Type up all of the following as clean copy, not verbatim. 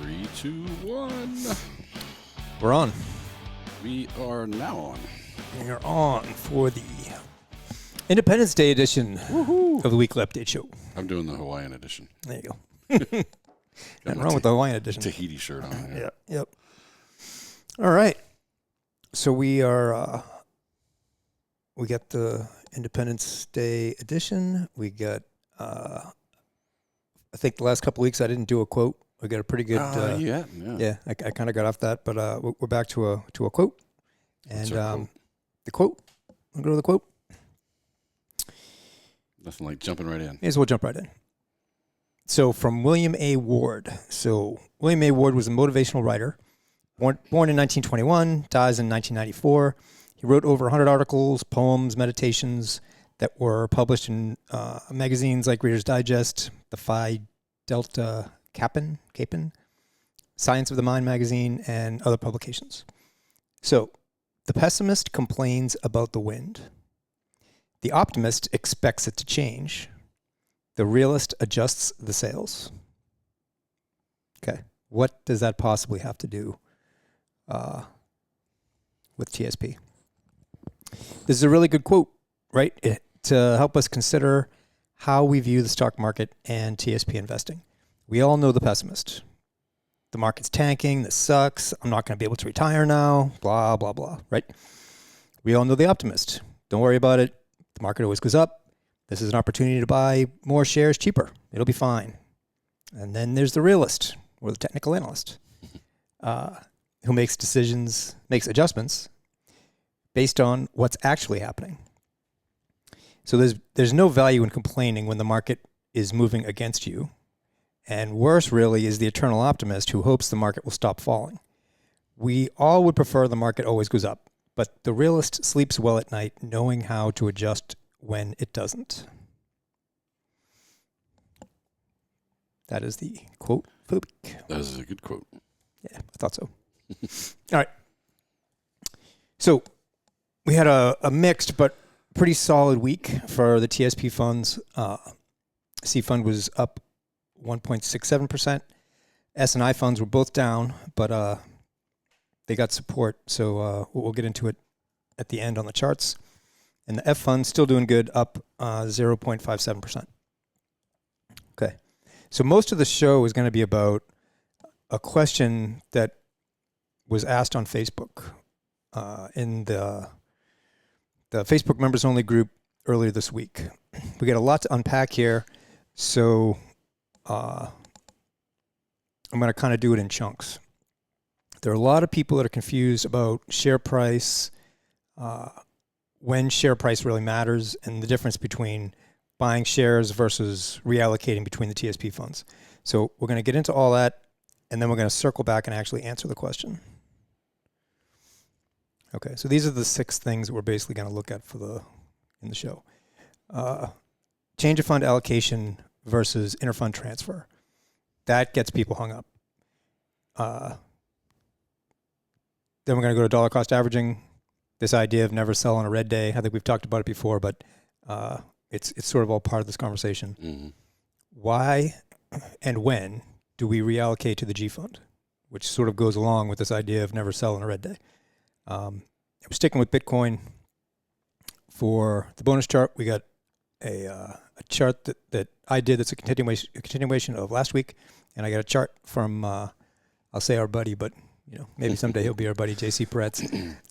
3, 2, 1. We're on. We are now on. We're on for the Independence Day edition of the Weekly Update Show. I'm doing the Hawaiian edition. There you go. Nothing wrong with the Hawaiian edition. Tahiti shirt on. Yeah. Yep. All right. So we are. We got the Independence Day edition. We got. I think the last couple of weeks I didn't do a quote. We got a pretty good. Yeah. I kind of got off that, but we're back to a quote. And quote? The quote. We'll go to the quote. Nothing like jumping right in. May as well jump right in. So from William A. Ward. So William A. Ward was a motivational writer, born in 1921, dies in 1994. He wrote over 100 articles, poems, meditations that were published in magazines like Reader's Digest, the Phi Delta Kappan, Science of the Mind magazine, and other publications. So the pessimist complains about the wind. The optimist expects it to change. The realist adjusts the sails. Okay. What does that possibly have to do with TSP? This is a really good quote, right? To help us consider how we view the stock market and TSP investing. We all know the pessimist. The market's tanking. This sucks. I'm not going to be able to retire now. Blah, blah, blah, right? We all know the optimist. Don't worry about it. The market always goes up. This is an opportunity to buy more shares cheaper. It'll be fine. And then there's the realist or the technical analyst who makes adjustments based on what's actually happening. So there's no value in complaining when the market is moving against you. And worse, really, is the eternal optimist who hopes the market will stop falling. We all would prefer the market always goes up, but the realist sleeps well at night knowing how to adjust when it doesn't. That is the quote for the week. That is a good quote. Yeah, I thought so. All right. So we had a mixed but pretty solid week for the TSP funds. C fund was up 1.67%. S&I funds were both down, but they got support. So we'll get into it at the end on the charts. And the F fund still doing good, up 0.57%. Okay. So most of the show is going to be about a question that was asked on Facebook in the Facebook members only group earlier this week. We got a lot to unpack here, so I'm going to kind of do it in chunks. There are a lot of people that are confused about share price, when share price really matters, and the difference between buying shares versus reallocating between the TSP funds. So we're going to get into all that, and then we're going to circle back and actually answer the question. Okay, so these are the 6 things that we're basically going to look at in the show. Change of fund allocation versus interfund transfer. That gets people hung up. Then we're going to go to dollar cost averaging. This idea of never sell on a red day. I think we've talked about it before, but it's sort of all part of this conversation. Mm-hmm. Why and when do we reallocate to the G fund, which sort of goes along with this idea of never sell on a red day? I'm sticking with Bitcoin. For the bonus chart, we got a chart that I did that's a continuation of last week, and I got a chart from I'll say our buddy, but maybe someday he'll be our buddy, JC Peretz.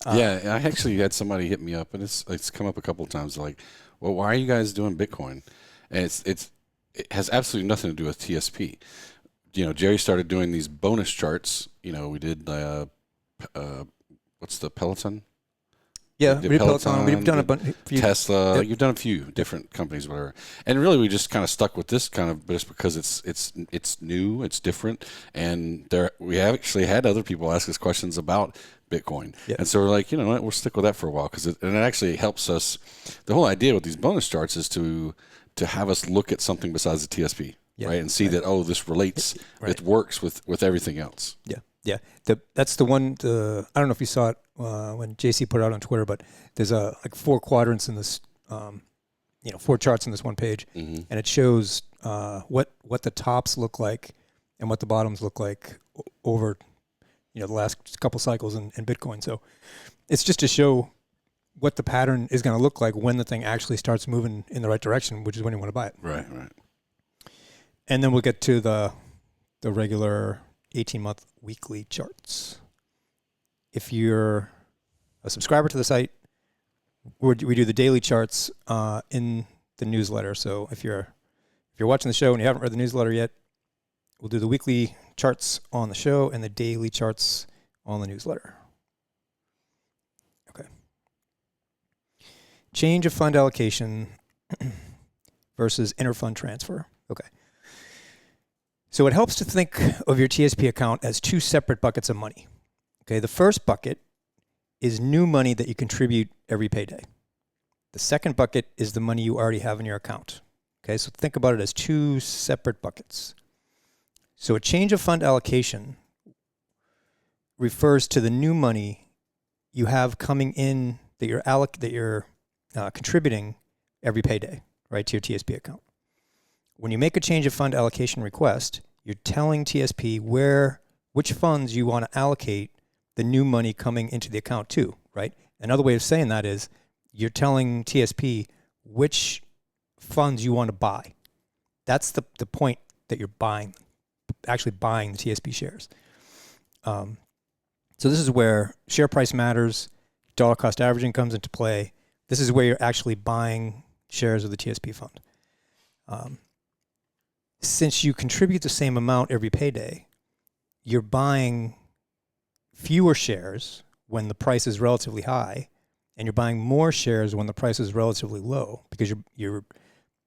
Yeah, I actually had somebody hit me up, and it's come up a couple of times. Like, well, why are you guys doing Bitcoin? And it has absolutely nothing to do with TSP. Jerry started doing these bonus charts. We did what's the Peloton? Yeah, we did Peloton. We've done a bunch. Tesla. Yep. You've done a few different companies, whatever. And really, we just kind of stuck with this kind of, but it's because it's new, it's different, and we have actually had other people ask us questions about Bitcoin, and so we're like, what, we'll stick with that for a while because it actually helps us. The whole idea with these bonus charts is to have us look at something besides the TSP, right, and see that this relates, it works with everything else. Yeah. That's the one. I don't know if you saw it when JC put it out on Twitter, but there's like 4 quadrants in this, 4 charts in this one page, and it shows what the tops look like and what the bottoms look like over, the last couple cycles in Bitcoin. So it's just to show what the pattern is going to look like when the thing actually starts moving in the right direction, which is when you want to buy it. Right. And then we'll get to the regular 18-month weekly charts. If you're a subscriber to the site, we do the daily charts in the newsletter. So if you're watching the show and you haven't read the newsletter yet, we'll do the weekly charts on the show and the daily charts on the newsletter. Okay. Change of fund allocation versus interfund transfer. Okay. So it helps to think of your TSP account as two separate buckets of money. Okay. The first bucket is new money that you contribute every payday. The second bucket is the money you already have in your account. Okay, so think about it as two separate buckets. So a change of fund allocation refers to the new money you have coming in that you're contributing every payday, right, to your TSP account. When you make a change of fund allocation request, you're telling TSP which funds you want to allocate the new money coming into the account to, right? Another way of saying that is you're telling TSP which funds you want to buy. That's the point that you're actually buying the TSP shares. So this is where share price matters, dollar cost averaging comes into play. This is where you're actually buying shares of the TSP fund. Since you contribute the same amount every payday, you're buying fewer shares when the price is relatively high, and you're buying more shares when the price is relatively low, because you're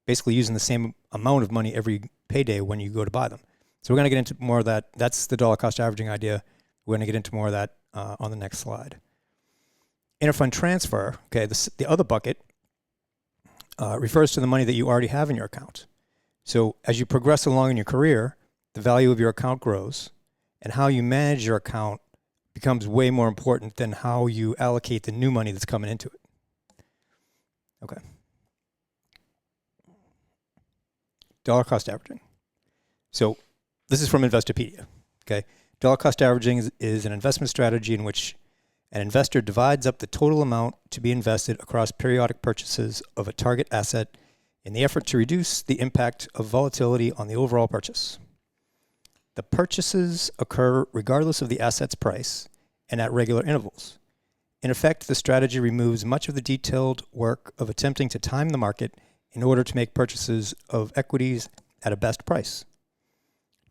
basically using the same amount of money every payday when you go to buy them. So we're going to get into more of that. That's the dollar cost averaging idea. We're going to get into more of that on the next slide. Interfund transfer, okay, the other bucket refers to the money that you already have in your account. So as you progress along in your career, the value of your account grows, and how you manage your account becomes way more important than how you allocate the new money that's coming into it. Okay. Dollar cost averaging. So this is from Investopedia. Okay. Dollar cost averaging is an investment strategy in which an investor divides up the total amount to be invested across periodic purchases of a target asset in the effort to reduce the impact of volatility on the overall purchase. The purchases occur regardless of the asset's price and at regular intervals. In effect, the strategy removes much of the detailed work of attempting to time the market in order to make purchases of equities at a best price.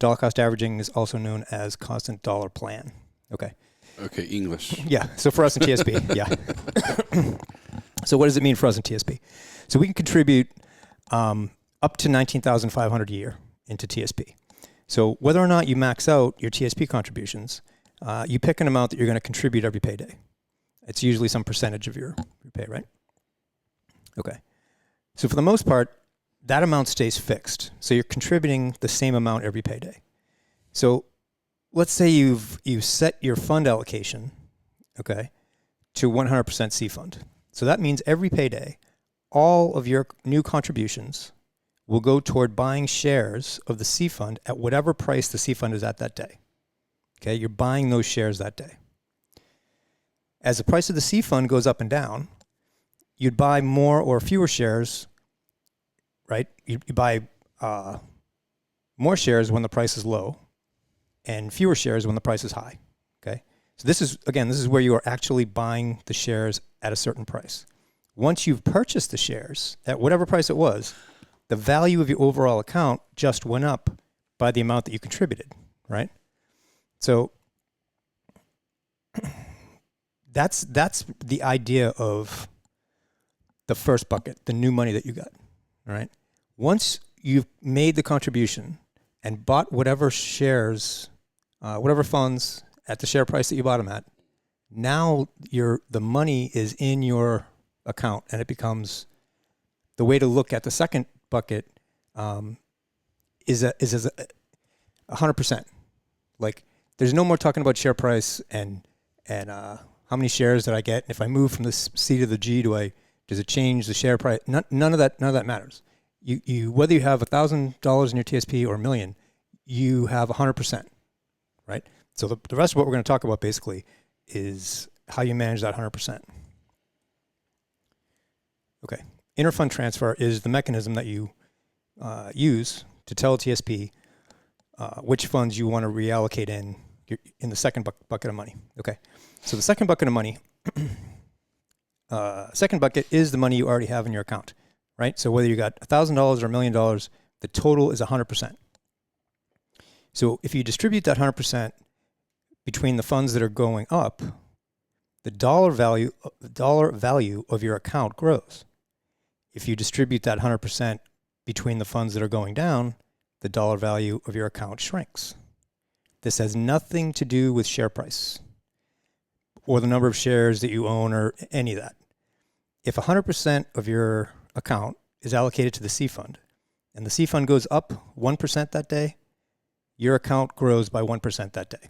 Dollar cost averaging is also known as constant dollar plan. Okay. Okay, English. Yeah, so for us in TSP, yeah. So what does it mean for us in TSP? So we can contribute up to $19,500 a year into TSP. So whether or not you max out your TSP contributions, you pick an amount that you're going to contribute every payday. It's usually some percentage of your pay, right? Okay. So for the most part, that amount stays fixed. So you're contributing the same amount every payday. So let's say you've set your fund allocation, okay, to 100% C fund. So that means every payday, all of your new contributions will go toward buying shares of the C fund at whatever price the C fund is at that day. Okay, you're buying those shares that day. As the price of the C fund goes up and down, you'd buy more or fewer shares, right? You buy more shares when the price is low and fewer shares when the price is high, okay? So this is where you are actually buying the shares at a certain price. Once you've purchased the shares at whatever price it was, the value of your overall account just went up by the amount that you contributed, right? So that's the idea of the first bucket, the new money that you got, all right? Once you've made the contribution and bought whatever shares, whatever funds at the share price that you bought them at, now the money is in your account, and it becomes the way to look at the second bucket is as 100%. Like, there's no more talking about share price and how many shares did I get, and if I move from the C to the G, does it change the share price? None of that matters. You whether you have $1,000 in your TSP or $1 million, you have 100%, right? So the rest of what we're going to talk about basically is how you manage that 100%. Okay. Interfund transfer is the mechanism that you use to tell TSP which funds you want to reallocate in the second bucket of money. Okay. So the second bucket of money, second bucket is the money you already have in your account, right? So whether you got $1,000 or $1 million, the total is 100%. So if you distribute that 100% between the funds that are going up, the dollar value of your account grows. If you distribute that 100% between the funds that are going down, the dollar value of your account shrinks. This has nothing to do with share price or the number of shares that you own or any of that. If 100% of your account is allocated to the C fund and the C fund goes up 1% that day, your account grows by 1% that day.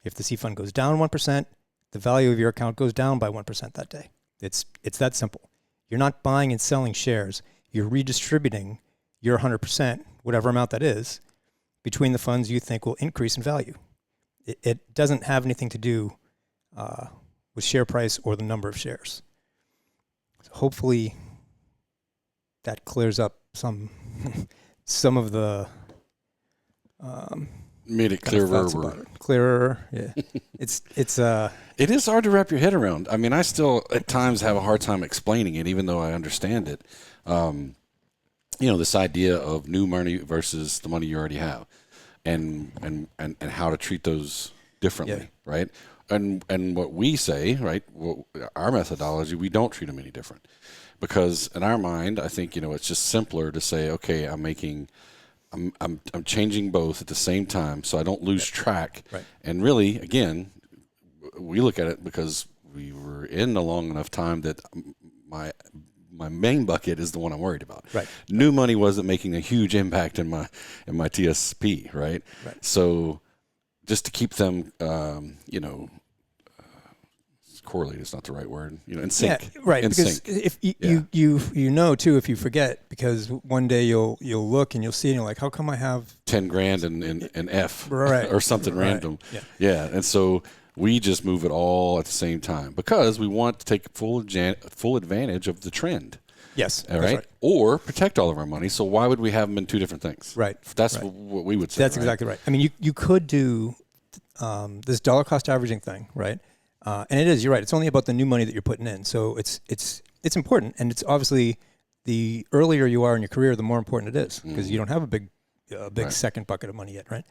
If the C fund goes down 1%, the value of your account goes down by 1% that day. It's that simple. You're not buying and selling shares. You're redistributing your 100%, whatever amount that is, between the funds you think will increase in value. It doesn't have anything to do with share price or the number of shares. So hopefully that clears up some of the made it clearer. Clearer, yeah. It is hard to wrap your head around. I mean, I still at times have a hard time explaining it, even though I understand it. This idea of new money versus the money you already have, and how to treat those differently, right? And what we say, right? Our methodology, we don't treat them any different, because in our mind, I think it's just simpler to say, okay, I'm changing both at the same time, so I don't lose track. Right. And really, again, we look at it because we were in a long enough time that my main bucket is the one I'm worried about. Right. New money wasn't making a huge impact in my TSP, right? Right. So just to keep them, correlated is not the right word, in sync. Yeah, right. In because sync. If you know too, if you forget, because one day you'll look and you'll see and you're like, how come I have $10,000 in F, right, or something right. random? Yeah. And so we just move it all at the same time because we want to take full advantage of the trend. Yes. All right? Or protect all of our money. So why would we have them in two different things? Right. That's what we would say. That's exactly right. I mean, you could do this dollar cost averaging thing, right? And it is, you're right. It's only about the new money that you're putting in. So it's important. And it's obviously the earlier you are in your career, the more important it is, because you don't have a big right. second bucket of money yet, right?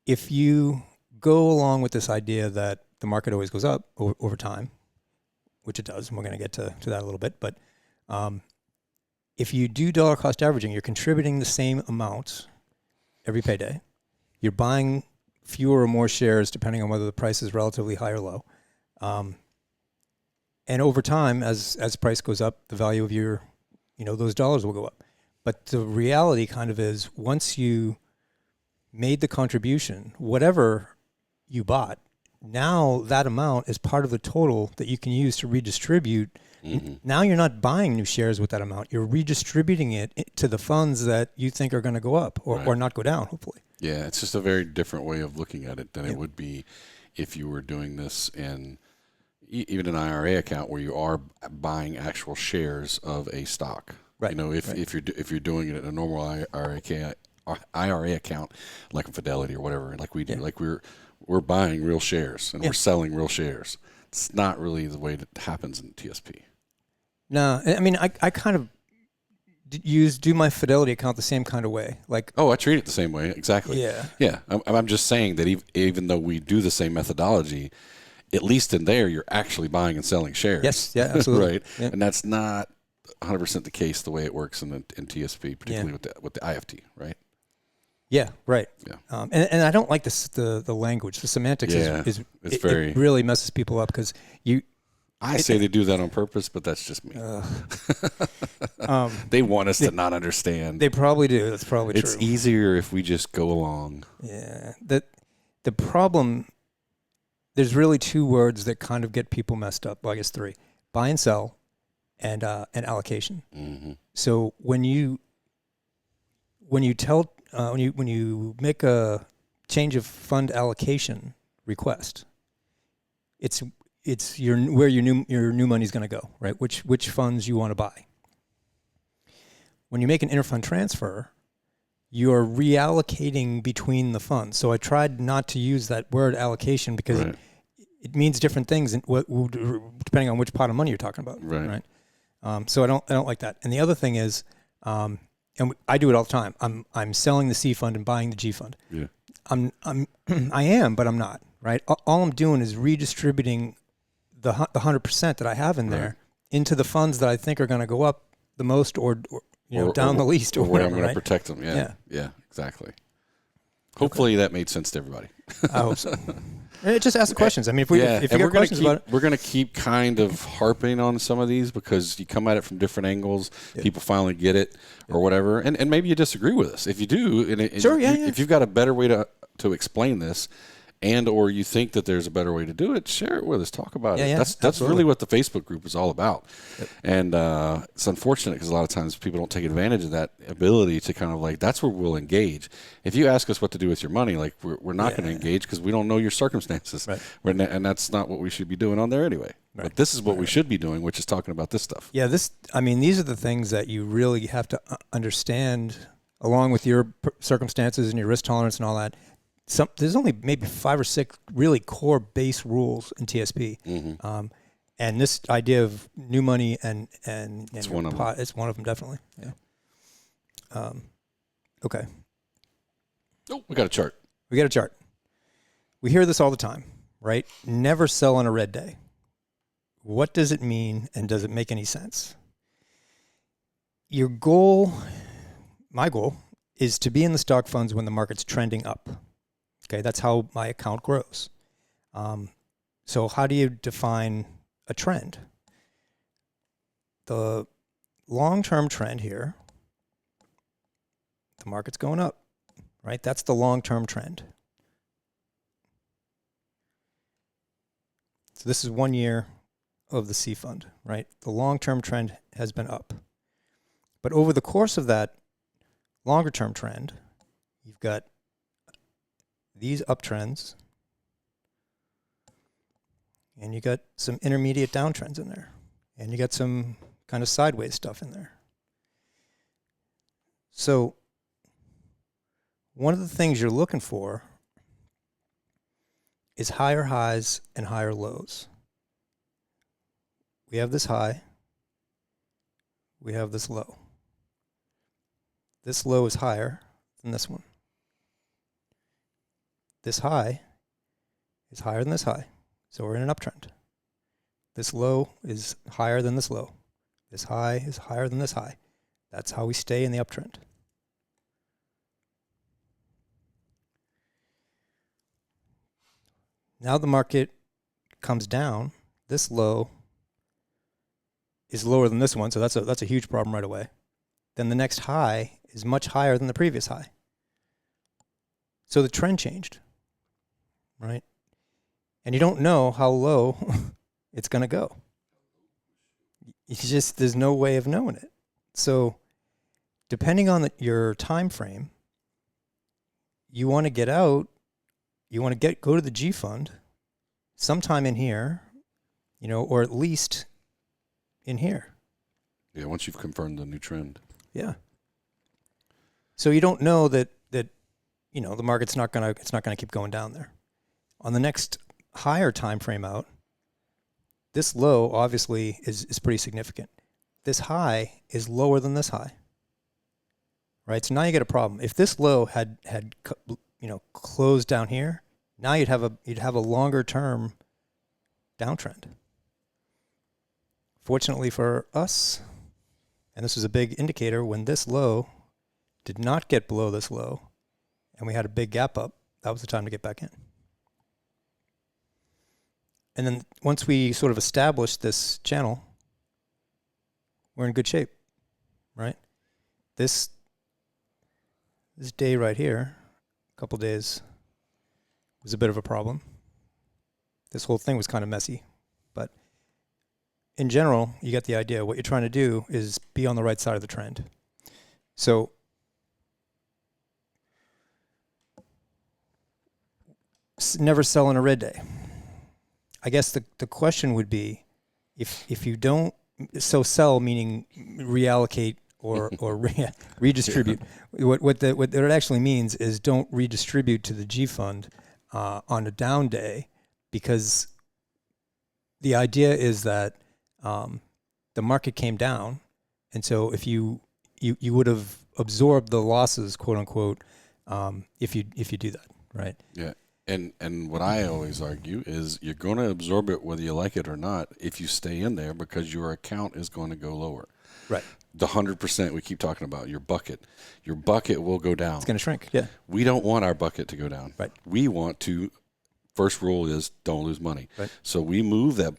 If you go along with this idea that the market always goes up over time, which it does, and we're going to get to that a little bit, but if you do dollar cost averaging, you're contributing the same amounts every payday. You're buying fewer or more shares depending on whether the price is relatively high or low. And over time, as price goes up, the value of your, those dollars will go up. But the reality kind of is, once you made the contribution, whatever you bought, now that amount is part of the total that you can use to redistribute. Mm-hmm. Now you're not buying new shares with that amount. You're redistributing it to the funds that you think are going to go up or not go down, hopefully. Yeah, it's just a very different way of looking at it than it would be if you were doing this in even an IRA account where you are buying actual shares of a stock. Right. If you're doing it in a normal IRA account, like a Fidelity or whatever, like we do, like we're buying real shares and we're selling real shares. It's not really the way that happens in TSP. No, I mean, I kind of do my Fidelity account the same kind of way. Like, I treat it the same way. Exactly. Yeah. I'm just saying that even though we do the same methodology, at least in there, you're actually buying and selling shares. Yes. Yeah. Absolutely. Right. Yeah. And that's not 100% the case the way it works in TSP, particularly with the IFT. Right. Yeah. Right. Yeah. And I don't like the language. The semantics it really messes people up because I say they do that on purpose, but that's just me. They want us to not understand. They probably do. That's probably true. It's easier if we just go along. Yeah. The problem, there's really two words that kind of get people messed up. Well, I guess three: buy and sell, and allocation. Mm-hmm. So when you tell when you make a change of fund allocation request, it's where your new money is going to go, right? Which funds you want to buy. When you make an interfund transfer, you're reallocating between the funds. So I tried not to use that word allocation because it means different things depending on which pot of money you're talking about, right? So I don't like that. And the other thing is, and I do it all the time. I'm selling the C fund and buying the G fund. Yeah. I am, but I'm not, right? All I'm doing is redistributing the 100% that I have in there into the funds that I think are going to go up the most or down the least or where whatever, I'm going right? to protect them. Yeah, exactly. Hopefully that made sense to everybody. I hope so. Just ask the questions. I mean, if you got questions about it. We're going to keep kind of harping on some of these because you come at it from different angles. Yeah. People finally get it or whatever. And maybe you disagree with us. If you do, if you've got a better way to explain this, and or you think that there's a better way to do it, share it with us. Talk about it. That's really what the Facebook group is all about. Yep. And it's unfortunate because a lot of times people don't take advantage of that ability to kind of like, that's where we'll engage. If you ask us what to do with your money, like we're not going to engage because we don't know your circumstances. Right. And that's not what we should be doing on there anyway. Right. But this is what we should be doing, which is talking about this stuff. Yeah, these are the things that you really have to understand along with your circumstances and your risk tolerance and all that. There's only maybe 5 or 6 really core base rules in TSP, and this idea of new money and it's one of them. It's one of them definitely. Yeah. Okay. Oh, we got a chart. We hear this all the time, right? Never sell on a red day. What does it mean, and does it make any sense? My goal, is to be in the stock funds when the market's trending up. Okay, that's how my account grows. So how do you define a trend? The long-term trend here, the market's going up, right? That's the long-term trend. So this is 1 year of the C fund, right? The long-term trend has been up. But over the course of that longer-term trend, you've got these uptrends, and you got some intermediate downtrends in there, and you got some kind of sideways stuff in there. So one of the things you're looking for is higher highs and higher lows. We have this high, we have this low. This low is higher than this one. This high is higher than this high, so we're in an uptrend. This low is higher than this low. This high is higher than this high. That's how we stay in the uptrend. Now the market comes down. This low is lower than this one, so that's a huge problem right away. Then the next high is much higher than the previous high. So the trend changed. Right? And you don't know how low it's going to go. There's no way of knowing it. So depending on your time frame, you want to get out, go to the G fund sometime in here, or at least in here. Yeah, once you've confirmed the new trend. Yeah. So you don't know that the market's not going to keep going down there. On the next higher time frame out, this low obviously is pretty significant. This high is lower than this high. Right? So now you get a problem. If this low had closed down here, now you'd have a longer term downtrend. Fortunately for us, and this was a big indicator, when this low did not get below this low and we had a big gap up, that was the time to get back in. And then once we sort of established this channel, we're in good shape, right? This day right here, a couple days, was a bit of a problem. This whole thing was kind of messy. But in general, you get the idea. What you're trying to do is be on the right side of the trend. So never sell on a red day. I guess the question would be, if you don't, so sell meaning reallocate or redistribute. What it actually means is don't redistribute to the G fund on a down day, because the idea is that the market came down, and so if you would have absorbed the losses, quote unquote, if you do that, right? Yeah. And what I always argue is you're going to absorb it whether you like it or not if you stay in there, because your account is going to go lower. Right. The 100% we keep talking about, your bucket will go down. It's going to shrink. Yeah. We don't want our bucket to go down. Right. We want to, first rule is don't lose money. Right. So we move that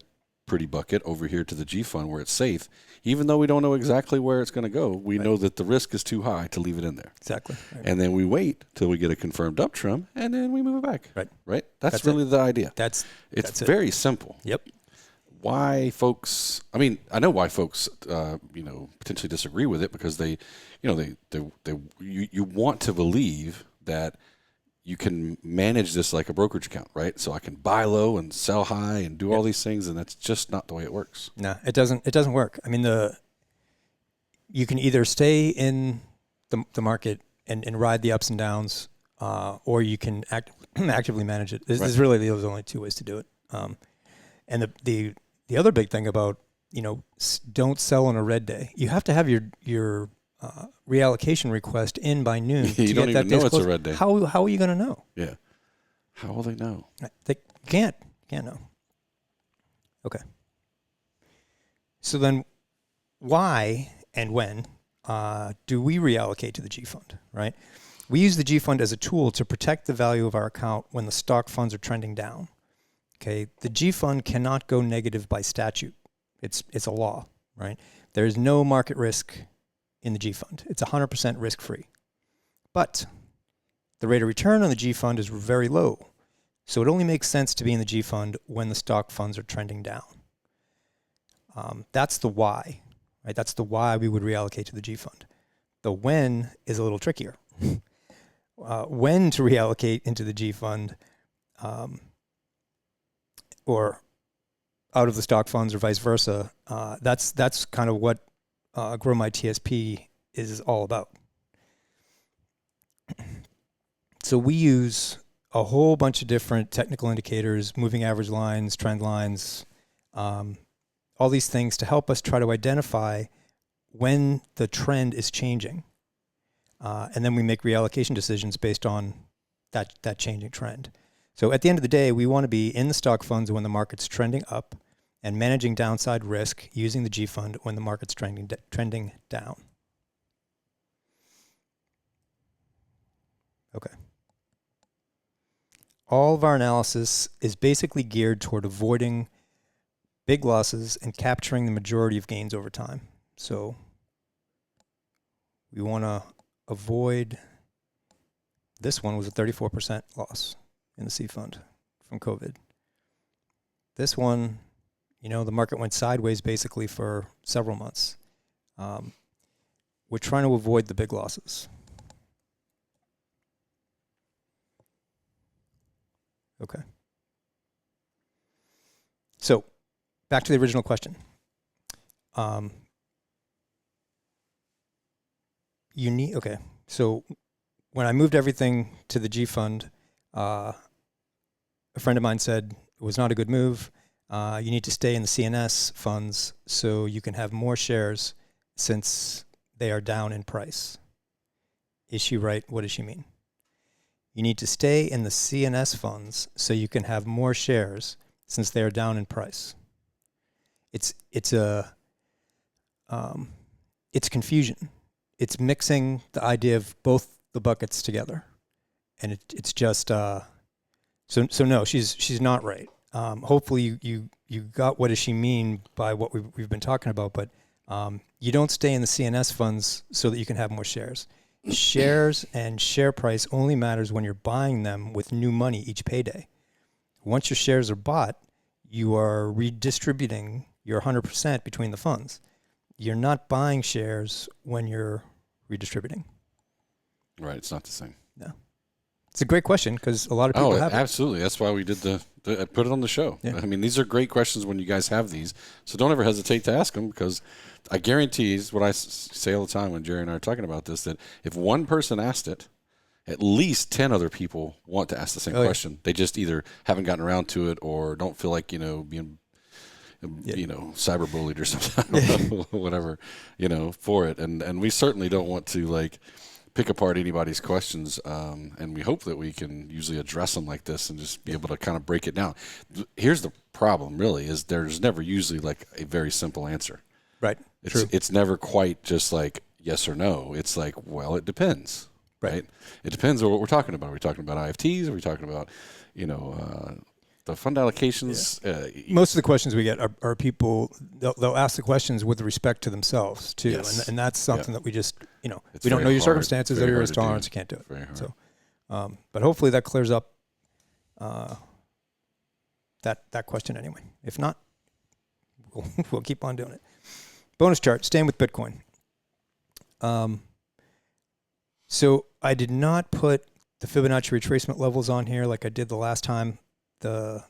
pretty bucket over here to the G fund where it's safe. Even though we don't know exactly where it's going to go, we know that the risk is too high to leave it in there. Exactly. Right. And then we wait till we get a confirmed uptrend, and then we move it back. Right. Right. That's really the idea. That's very simple. Yep. Why folks? I mean, I know why folks, potentially disagree with it, because you want to believe that you can manage this like a brokerage account, right? So I can buy low and sell high and do all these things, and that's just not the way it works. No, it doesn't. It doesn't work. I mean, you can either stay in the market and ride the ups and downs, or you can actively manage it. There's really those only two ways to do it. And the other big thing about don't sell on a red day. You have to have your reallocation request in by noon. You don't even know it's a red day. How are you going to know? Yeah. How will they know? They can't know. Okay. So then, why and when do we reallocate to the G fund? Right. We use the G fund as a tool to protect the value of our account when the stock funds are trending down. Okay. The G fund cannot go negative by statute. It's a law. Right. There is no market risk in the G fund. It's 100% risk-free. But the rate of return on the G fund is very low. So it only makes sense to be in the G fund when the stock funds are trending down. That's the why, right? That's the why we would reallocate to the G fund. The when is a little trickier. When to reallocate into the G fund, or out of the stock funds, or vice versa, that's kind of what Grow My TSP is all about. So we use a whole bunch of different technical indicators, moving average lines, trend lines, all these things to help us try to identify when the trend is changing. And then we make reallocation decisions based on that changing trend. So at the end of the day, we want to be in the stock funds when the market's trending up, and managing downside risk using the G fund when the market's trending down. Okay. All of our analysis is basically geared toward avoiding big losses and capturing the majority of gains over time. So we want to avoid, this one was a 34% loss in the C fund from COVID. This one, the market went sideways basically for several months. We're trying to avoid the big losses. Okay. So, back to the original question. Okay. So, when I moved everything to the G fund, a friend of mine said it was not a good move. You need to stay in the CNS funds so you can have more shares since they are down in price. Is she right? What does she mean? You need to stay in the CNS funds so you can have more shares since they are down in price. It's confusion. It's mixing the idea of both the buckets together, and it's just so no, she's not right. Hopefully you got what does she mean by what we've been talking about, but you don't stay in the CNS funds so that you can have more shares. Shares and share price only matters when you're buying them with new money each payday. Once your shares are bought, you are redistributing your 100% between the funds. You're not buying shares when you're redistributing. Right, it's not the same. No. It's a great question because a lot of people have it. Absolutely. That's why we did I put it on the show. Yeah. I mean, these are great questions when you guys have these. So don't ever hesitate to ask them, because I guarantee, is what I say all the time when Jerry and I are talking about this, that if one person asked it, at least 10 other people want to ask the same question. Yeah. They just either haven't gotten around to it or don't feel like, being cyberbullied or something, whatever, for it. And we certainly don't want to like pick apart anybody's questions. And we hope that we can usually address them like this and just be able to kind of break it down. Here's the problem really, is there's never usually like a very simple answer. Right. It's never quite just like yes or no. It's like, well, it depends. Right. It depends on what we're talking about. Are we talking about IFTs? Are we talking about, the fund allocations? Yeah. Most of the questions we get are people, they'll ask the questions with respect to themselves too. Yes. And that's something that we just, we don't know your circumstances or your risk tolerance. You can't do it. So, but hopefully that clears up that question anyway. If not, we'll keep on doing it. Bonus chart, staying with Bitcoin. So I did not put the Fibonacci retracement levels on here like I did the last time. The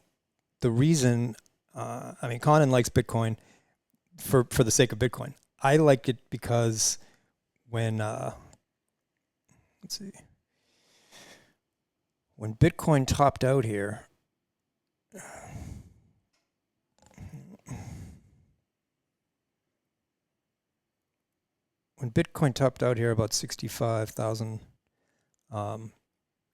reason, Conan likes Bitcoin for the sake of Bitcoin. I like it because when when Bitcoin topped out here, about 65,000,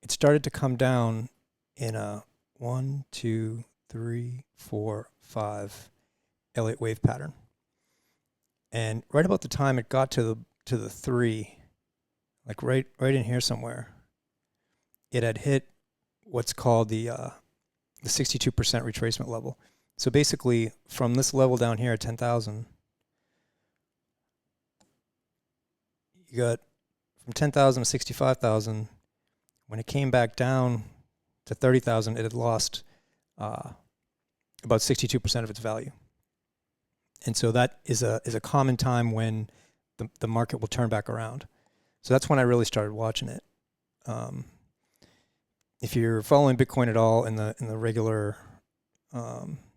it started to come down in a 1, 2, 3, 4, 5 Elliott wave pattern. And right about the time it got to the 3, like right in here somewhere, it had hit what's called the 62% retracement level. So basically, from this level down here at 10,000, you got from 10,000 to 65,000. When it came back down to 30,000, it had lost about 62% of its value. And so that is a common time when the market will turn back around. So that's when I really started watching it. If you're following Bitcoin at all in the regular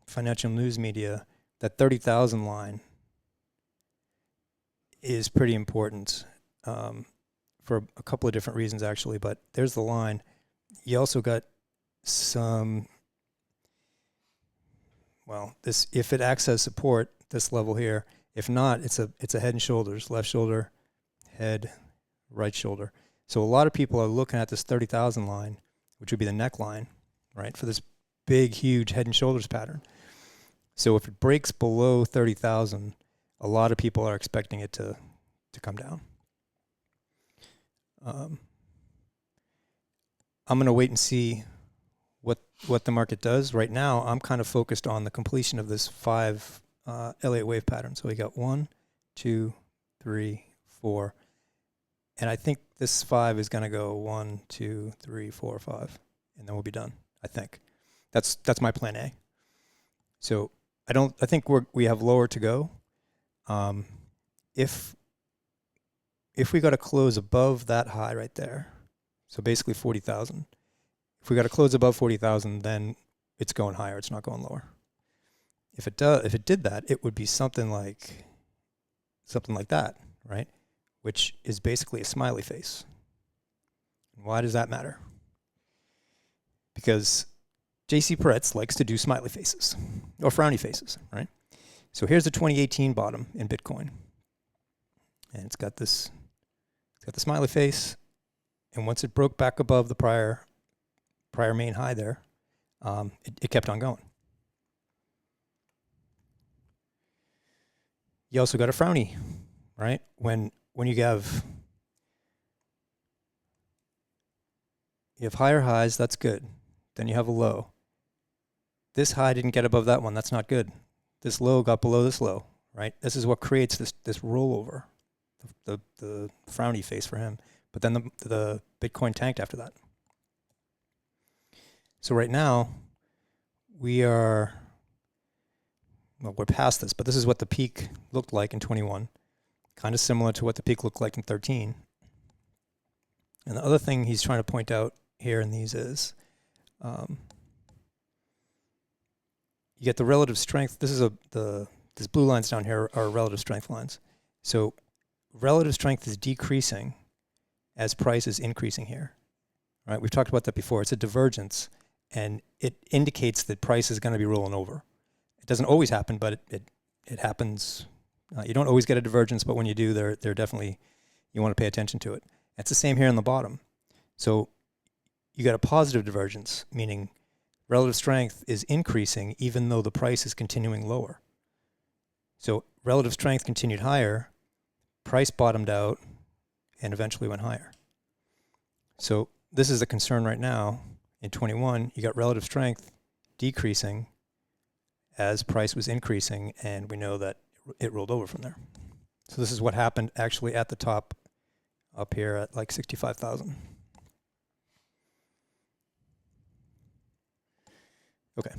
financial news media, that 30,000 line is pretty important for a couple of different reasons, actually. But there's the line. You also got some, if it acts as support, this level here. If not, it's a head and shoulders, left shoulder, head, right shoulder. So a lot of people are looking at this 30,000 line, which would be the neckline, right, for this big, huge head and shoulders pattern. So if it breaks below 30,000, a lot of people are expecting it to come down. I'm going to wait and see what the market does. Right now, I'm kind of focused on the completion of this 5 Elliott wave pattern. So we got 1, 2, 3, 4. And I think this 5 is going to go 1, 2, 3, 4, 5. And then we'll be done, I think. That's my plan A. So I think we have lower to go. If we got to close above that high right there, so basically 40,000. If we got to close above 40,000, then it's going higher. It's not going lower. If it did that, it would be something like that, right? Which is basically a smiley face. Why does that matter? Because JC Peretz likes to do smiley faces or frowny faces, right? So here's the 2018 bottom in Bitcoin, and it's got the smiley face. And once it broke back above the prior main high there, it kept on going. You also got a frowny, right? When you have higher highs, that's good. Then you have a low. This high didn't get above that one. That's not good. This low got below this low, right? This is what creates this rollover, the frowny face for him. But then the Bitcoin tanked after that. So right now, we're past this, but this is what the peak looked like in 21. Kind of similar to what the peak looked like in 13. And the other thing he's trying to point out here in these is you get the relative strength. This is these blue lines down here are relative strength lines. So relative strength is decreasing as price is increasing here. Right? We've talked about that before. It's a divergence, and it indicates that price is going to be rolling over. It doesn't always happen, but it happens. You don't always get a divergence, but when you do, they're definitely, you want to pay attention to it. It's the same here on the bottom. So you got a positive divergence, meaning relative strength is increasing even though the price is continuing lower. So relative strength continued higher, price bottomed out, and eventually went higher. So this is a concern right now. In 21, you got relative strength decreasing as price was increasing, and we know that it rolled over from there. So this is what happened actually at the top up here at like 65,000. Okay.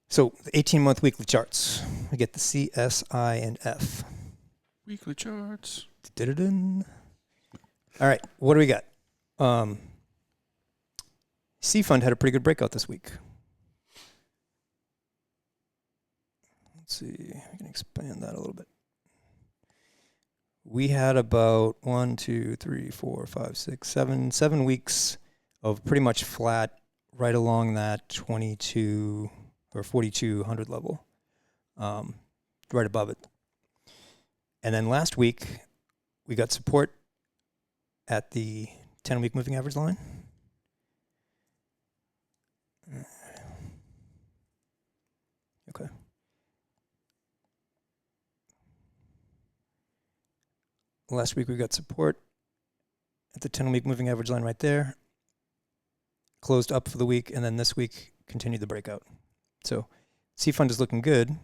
So the 18-month weekly charts. We get the C, S, I, and F. Weekly charts. Da-da-dun. All right, what do we got? C Fund had a pretty good breakout this week. Let's see, I can expand that a little bit. We had about 7 weeks of pretty much flat right along that 22 or 4,200 level, right above it. And then last week, we got support at the 10-week moving average line. Okay. Last week, we got support at the 10-week moving average line right there. Closed up for the week, and then this week continued the breakout. So C Fund is looking good.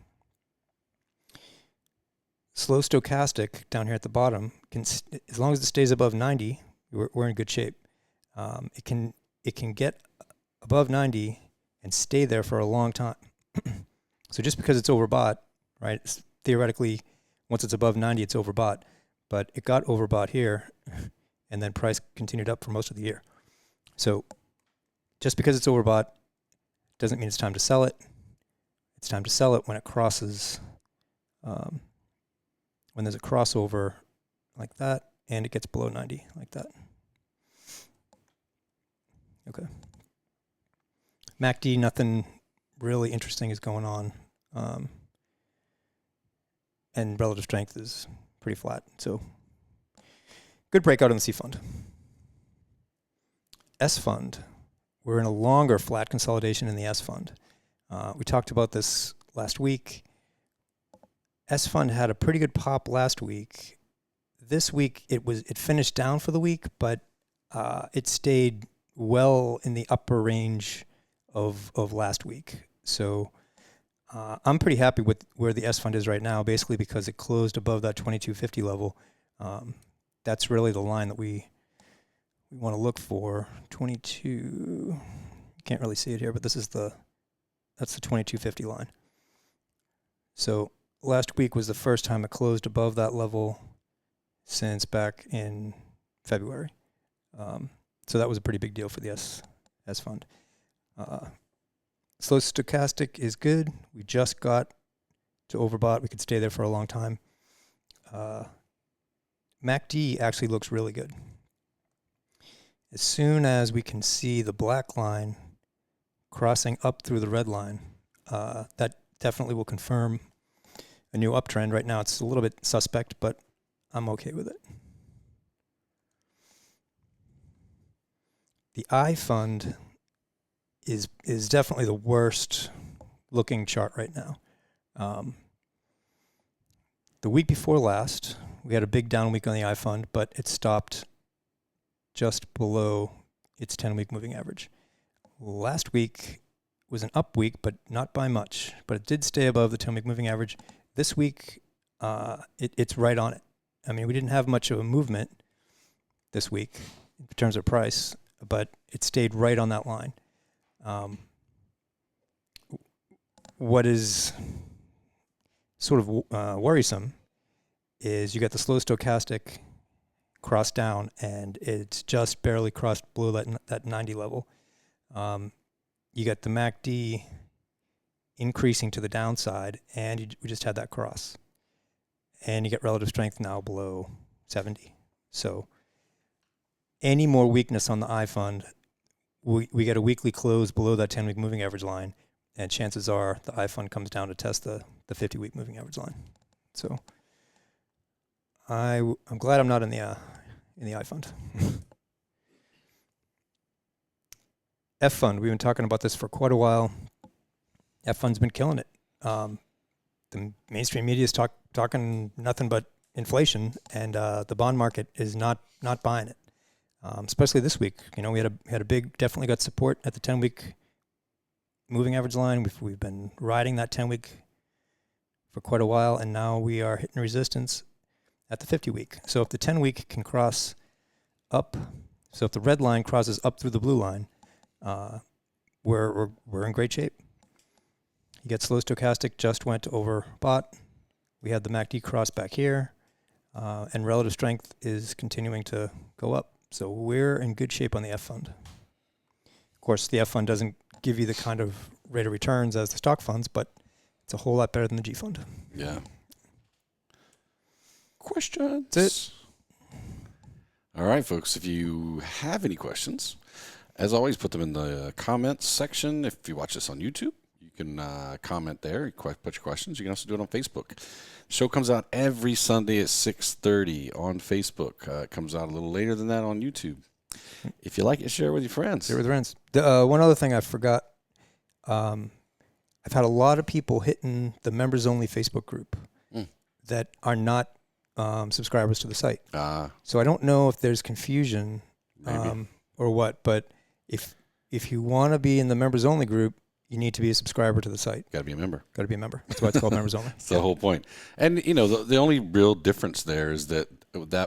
Slow stochastic down here at the bottom, as long as it stays above 90, we're in good shape. It can get above 90 and stay there for a long time. So just because it's overbought, right? Theoretically, once it's above 90, it's overbought. But it got overbought here, and then price continued up for most of the year. So just because it's overbought doesn't mean it's time to sell it. It's time to sell it when it crosses, when there's a crossover like that, and it gets below 90 like that. Okay. MACD, nothing really interesting is going on. And relative strength is pretty flat. So good breakout in the C Fund. S Fund, we're in a longer flat consolidation in the S Fund. We talked about this last week. S Fund had a pretty good pop last week. This week it finished down for the week, but it stayed well in the upper range of last week. So I'm pretty happy with where the S Fund is right now, basically because it closed above that 2250 level. That's really the line that we want to look for. 22, you can't really see it here, but that's the 2250 line. So last week was the first time it closed above that level since back in February. So that was a pretty big deal for the S Fund. Slow stochastic is good. We just got to overbought. We could stay there for a long time. MACD actually looks really good. As soon as we can see the black line crossing up through the red line, that definitely will confirm a new uptrend. Right now it's a little bit suspect, but I'm okay with it. The I Fund is definitely the worst looking chart right now. The week before last, we had a big down week on the I Fund, but it stopped just below its 10-week moving average. Last week was an up week, but not by much. But it did stay above the 10-week moving average. This week, it's right on it. I mean, we didn't have much of a movement this week in terms of price, but it stayed right on that line. What is sort of worrisome is you got the slow stochastic crossed down, and it's just barely crossed below that 90 level. You got the MACD increasing to the downside, and we just had that cross. And you get relative strength now below 70. So any more weakness on the I fund, we get a weekly close below that 10-week moving average line, and chances are the I fund comes down to test the 50-week moving average line. So I'm glad I'm not in the I fund. F fund, we've been talking about this for quite a while. F fund's been killing it. The mainstream media is talking nothing but inflation, and the bond market is not buying it. Especially this week, we had a big, definitely got support at the 10-week moving average line. We've been riding that 10-week for quite a while, and now we are hitting resistance at the 50-week. So if the 10-week can cross up, so if the red line crosses up through the blue line, we're in great shape. You get slow stochastic, just went over bot. We had the MACD cross back here, and relative strength is continuing to go up. So we're in good shape on the F fund. Of course, the F fund doesn't give you the kind of rate of returns as the stock funds, but it's a whole lot better than the G fund. Yeah. Questions? That's it. All right, folks. If you have any questions, as always, put them in the comments section. If you watch this on YouTube, you can comment there. Put your questions. You can also do it on Facebook. The show comes out every Sunday at 6:30 on Facebook. It comes out a little later than that on YouTube. If you like it, share it with your friends. Share with friends. One other thing I forgot. I've had a lot of people hitting the members-only Facebook group that are not subscribers to the site. So I don't know if there's confusion or what, but if you want to be in the members-only group, you need to be a subscriber to the site. Got to be a member. Got to be a member. That's why it's called members only. That's the whole point. And, the only real difference there is that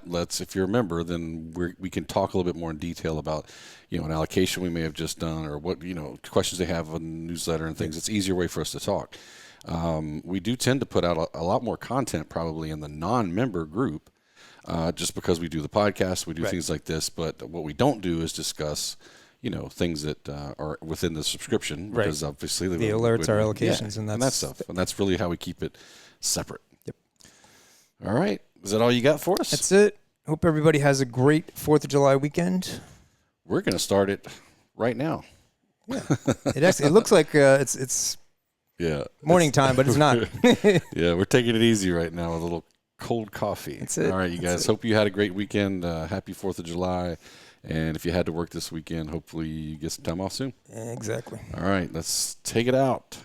lets, if you're a member, then we can talk a little bit more in detail about, an allocation we may have just done, or what, questions they have on the newsletter and things. It's an easier way for us to talk. We do tend to put out a lot more content probably in the non-member group, just because we do the podcast, we do things like this. But what we don't do is discuss things that are within the subscription, because obviously the alerts are allocations and that stuff. And that's really how we keep it separate. Yep. All right. Is that all you got for us? That's it. Hope everybody has a great 4th of July weekend. We're going to start it right now. Yeah. It looks like it's morning time, but it's not. Yeah, we're taking it easy right now with a little cold coffee. That's it. All right, you guys. Hope you had a great weekend. Happy 4th of July. And if you had to work this weekend, hopefully you get some time off soon. Exactly. All right, let's take it out.